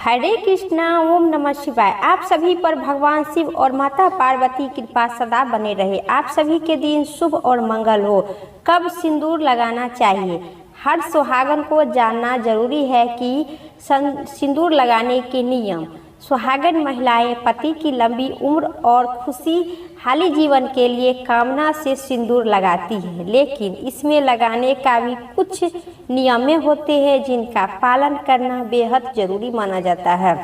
हरे कृष्णा, ओम नमः शिवाय। आप सभी पर भगवान शिव और माता पार्वती की कृपा सदा बने रहे। आप सभी के दिन शुभ और मंगल हो। कब सिंदूर लगाना चाहिए? हर सुहागन को जानना जरूरी है कि सिंदूर लगाने के नियम। सुहागन महिलाएं पति की लंबी उम्र और खुशहाली जीवन के लिए कामना से सिंदूर लगाती है, लेकिन इसमें लगाने का भी कुछ नियम होते हैं जिनका पालन करना बेहद जरूरी माना जाता है।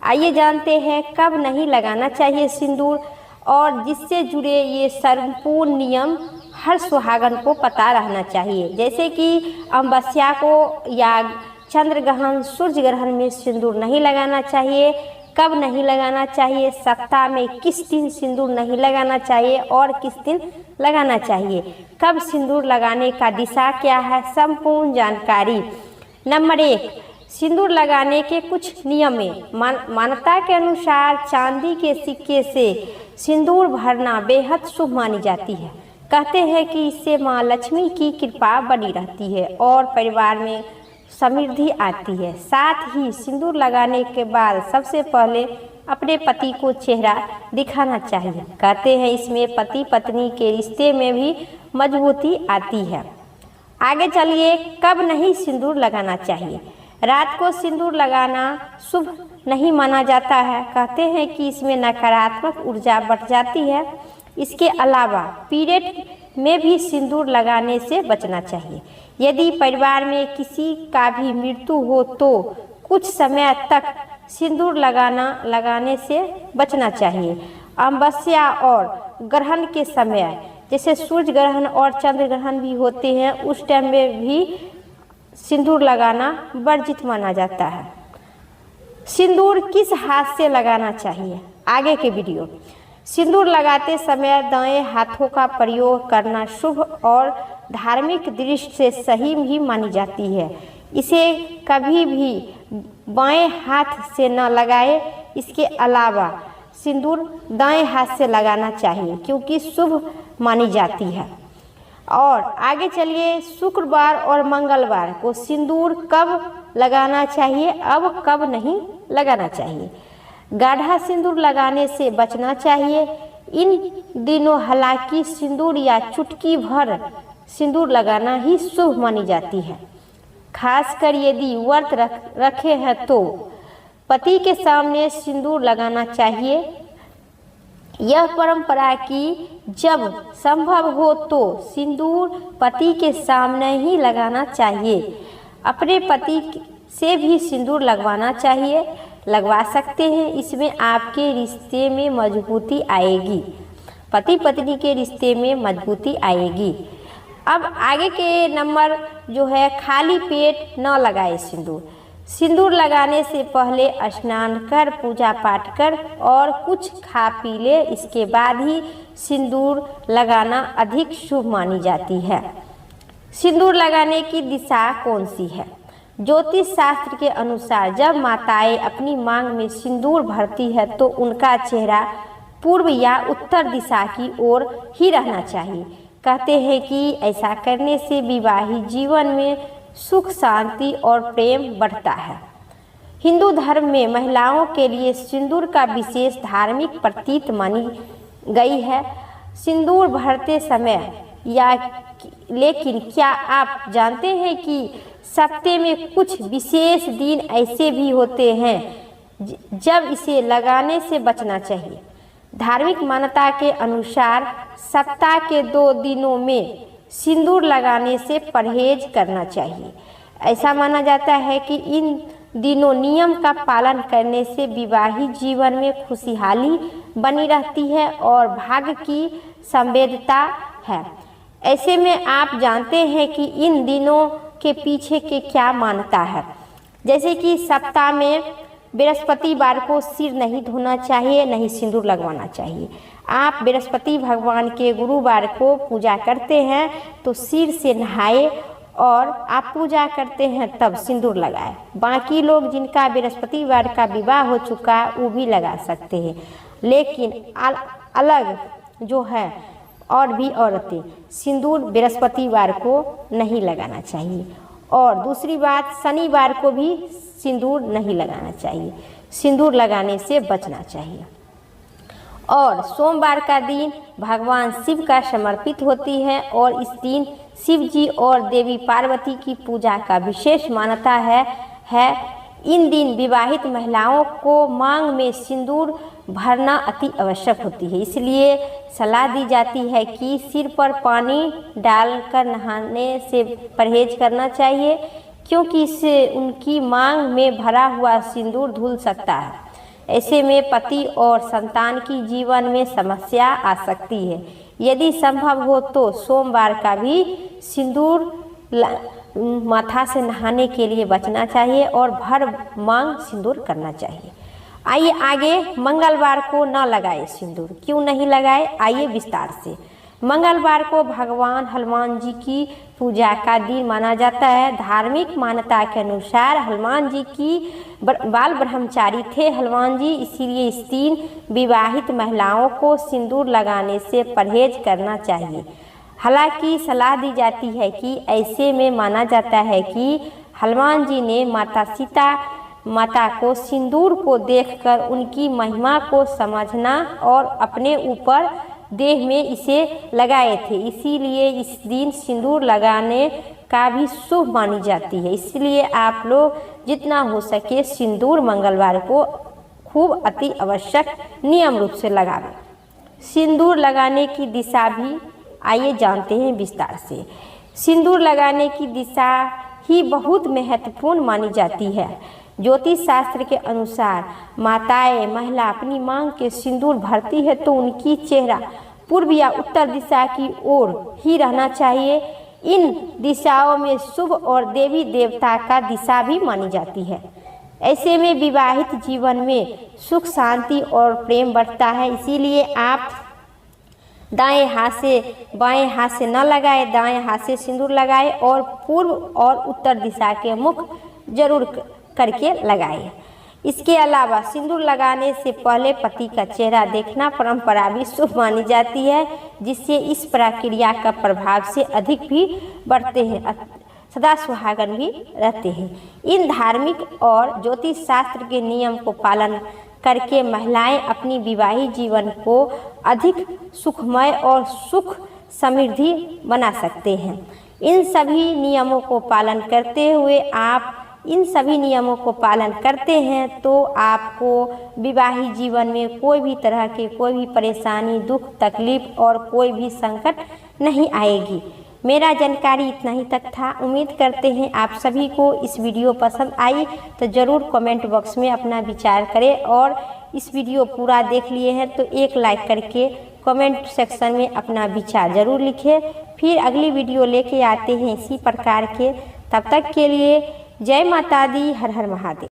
आइए जानते हैं कब नहीं लगाना चाहिए सिंदूर और जिससे जुड़े ये संपूर्ण नियम हर सुहागन को पता रहना चाहिए। जैसे कि अमावस्या को या चंद्र ग्रहण, सूर्य ग्रहण में सिंदूर नहीं लगाना चाहिए। कब नहीं लगाना चाहिए? सप्ताह में किस दिन सिंदूर नहीं लगाना चाहिए और किस दिन लगाना चाहिए? कब सिंदूर लगाने का दिशा क्या है? संपूर्ण जानकारी। नंबर 1, सिंदूर लगाने के कुछ नियम है। मान्यता के अनुसार चांदी के सिक्के से सिंदूर भरना बेहद शुभ मानी जाती है। कहते हैं कि इससे माँ लक्ष्मी की कृपा बनी रहती है और परिवार में समृद्धि आती है। साथ ही सिंदूर लगाने के बाद सबसे पहले अपने पति को चेहरा दिखाना चाहिए। कहते हैं इसमें पति पत्नी के रिश्ते में भी मजबूती आती है। आगे चलिए, कब नहीं सिंदूर लगाना चाहिए? रात को सिंदूर लगाना शुभ नहीं माना जाता है। कहते हैं कि इसमें नकारात्मक ऊर्जा बढ़ जाती है। इसके अलावा पीरियड में भी सिंदूर लगाने से बचना चाहिए। यदि परिवार में किसी का भी मृत्यु हो तो कुछ समय तक सिंदूर लगाने से बचना चाहिए। अमावस्या और ग्रहण के समय, जैसे सूर्य ग्रहण और चंद्र ग्रहण भी होते हैं, उस टाइम में भी सिंदूर लगाना वर्जित माना जाता है। सिंदूर किस हाथ से लगाना चाहिए? आगे के वीडियो। सिंदूर लगाते समय दाएं हाथों का प्रयोग करना शुभ और धार्मिक दृष्टि से सही भी मानी जाती है। इसे कभी भी बाएं हाथ से न लगाए। इसके अलावा सिंदूर दाएं हाथ से लगाना चाहिए क्योंकि शुभ मानी जाती है। और आगे चलिए, शुक्रवार और मंगलवार को सिंदूर कब लगाना चाहिए, अब कब नहीं लगाना चाहिए? गाढ़ा सिंदूर लगाने से बचना चाहिए। इन दिनों हालांकि सिंदूर या चुटकी भर सिंदूर लगाना ही शुभ मानी जाती है। खासकर यदि व्रत रखे हैं तो पति के सामने सिंदूर लगाना चाहिए। यह परंपरा की जब संभव हो तो सिंदूर पति के सामने ही लगाना चाहिए। अपने पति से भी सिंदूर लगवाना चाहिए, लगवा सकते हैं। इसमें आपके रिश्ते में मजबूती आएगी, पति पत्नी के रिश्ते में मजबूती आएगी। अब आगे के नंबर जो है, खाली पेट न लगाए सिंदूर। सिंदूर लगाने से पहले स्नान कर, पूजा पाठ कर और कुछ खा पी ले। इसके बाद ही सिंदूर लगाना अधिक शुभ मानी जाती है। सिंदूर लगाने की दिशा कौन सी है? ज्योतिष शास्त्र के अनुसार जब माताएं अपनी मांग में सिंदूर भरती है तो उनका चेहरा पूर्व या उत्तर दिशा की ओर ही रहना चाहिए। कहते हैं कि ऐसा करने से विवाहित जीवन में सुख, शांति और प्रेम बढ़ता है। हिंदू धर्म में महिलाओं के लिए सिंदूर का विशेष धार्मिक प्रतीक मानी गई है। सिंदूर भरते समय लेकिन क्या आप जानते हैं कि सप्ताह में कुछ विशेष दिन ऐसे भी होते हैं जब इसे लगाने से बचना चाहिए। धार्मिक मान्यता के अनुसार सप्ताह के 2 दिनों में सिंदूर लगाने से परहेज करना चाहिए। ऐसा माना जाता है कि इन दिनों नियम का पालन करने से विवाहित जीवन में खुशहाली बनी रहती है और भाग्य की संवेदता है। ऐसे में आप जानते हैं कि इन दिनों के पीछे के क्या मान्यता है। जैसे कि सप्ताह में बृहस्पतिवार को सिर नहीं धोना चाहिए, नहीं सिंदूर लगवाना चाहिए। आप बृहस्पति भगवान के गुरुवार को पूजा करते हैं तो सिर से नहाए और आप पूजा करते हैं तब सिंदूर लगाए। बाकी लोग जिनका बृहस्पतिवार का विवाह हो चुका है वो भी लगा सकते हैं, लेकिन अलग जो है और भी औरतें सिंदूर बृहस्पतिवार को नहीं लगाना चाहिए। और दूसरी बात, शनिवार को भी सिंदूर नहीं लगाना चाहिए, सिंदूर लगाने से बचना चाहिए। और सोमवार का दिन भगवान शिव का समर्पित होती है और इस दिन शिव जी और देवी पार्वती की पूजा का विशेष मान्यता है। इन दिन विवाहित महिलाओं को मांग में सिंदूर भरना अति आवश्यक होती है, इसलिए सलाह दी जाती है कि सिर पर पानी डालकर नहाने से परहेज करना चाहिए, क्योंकि इससे उनकी मांग में भरा हुआ सिंदूर धुल सकता है। ऐसे में पति और संतान की जीवन में समस्या आ सकती है। यदि संभव हो तो सोमवार का भी सिंदूर माथा से नहाने के लिए बचना चाहिए और भर मांग सिंदूर करना चाहिए। आइए आगे, मंगलवार को न लगाए सिंदूर, क्यों नहीं लगाए, आइए विस्तार से। मंगलवार को भगवान हनुमान जी की पूजा का दिन माना जाता है। धार्मिक मान्यता के अनुसार हनुमान जी की बाल ब्रह्मचारी थे हनुमान जी, इसीलिए इस दिन विवाहित महिलाओं को सिंदूर लगाने से परहेज करना चाहिए। हालांकि सलाह दी जाती है कि ऐसे में माना जाता है कि हनुमान जी ने माता को सिंदूर को देखकर उनकी महिमा को समझना और अपने ऊपर देह में इसे लगाए थे, इसीलिए इस दिन सिंदूर लगाने का भी शुभ मानी जाती है। इसलिए आप लोग जितना हो सके सिंदूर मंगलवार को खूब अति आवश्यक नियम रूप से लगावें। सिंदूर लगाने की दिशा भी आइए जानते हैं विस्तार से। सिंदूर लगाने की दिशा ही बहुत महत्वपूर्ण मानी जाती है। ज्योतिष शास्त्र के अनुसार महिला अपनी मांग के सिंदूर भरती है तो उनकी चेहरा पूर्व या उत्तर दिशा की ओर ही रहना चाहिए। इन दिशाओं में शुभ और देवी देवता का दिशा भी मानी जाती है। ऐसे में विवाहित जीवन में सुख शांति और प्रेम बढ़ता है। इसीलिए आप दाएं हाथ से बाएं हाथ से न लगाए, दाएं हाथ से सिंदूर लगाए और पूर्व और उत्तर दिशा के मुख जरूर करके लगाए। इसके अलावा सिंदूर लगाने से पहले पति का चेहरा देखना परंपरा भी शुभ मानी जाती है, जिससे इस प्रक्रिया का प्रभाव से अधिक भी बढ़ते हैं, सदा सुहागन भी रहते हैं। इन धार्मिक और ज्योतिष शास्त्र के नियम को पालन करके महिलाएं अपनी विवाहित जीवन को अधिक सुखमय और सुख समृद्धि बना सकते हैं। इन सभी नियमों को पालन करते हुए आप इन सभी नियमों को पालन करते हैं तो आपको विवाहित जीवन में कोई भी तरह के कोई भी परेशानी, दुख, तकलीफ और कोई भी संकट नहीं आएगी। मेरा जानकारी इतना ही तक था। उम्मीद करते हैं आप सभी को इस वीडियो पसंद आई तो ज़रूर कमेंट बॉक्स में अपना विचार करें और इस वीडियो पूरा देख लिए हैं तो एक लाइक करके कमेंट सेक्शन में अपना विचार ज़रूर लिखें। फिर अगली वीडियो लेके आते हैं इसी प्रकार के। तब तक के लिए जय माता दी, हर हर महादेव।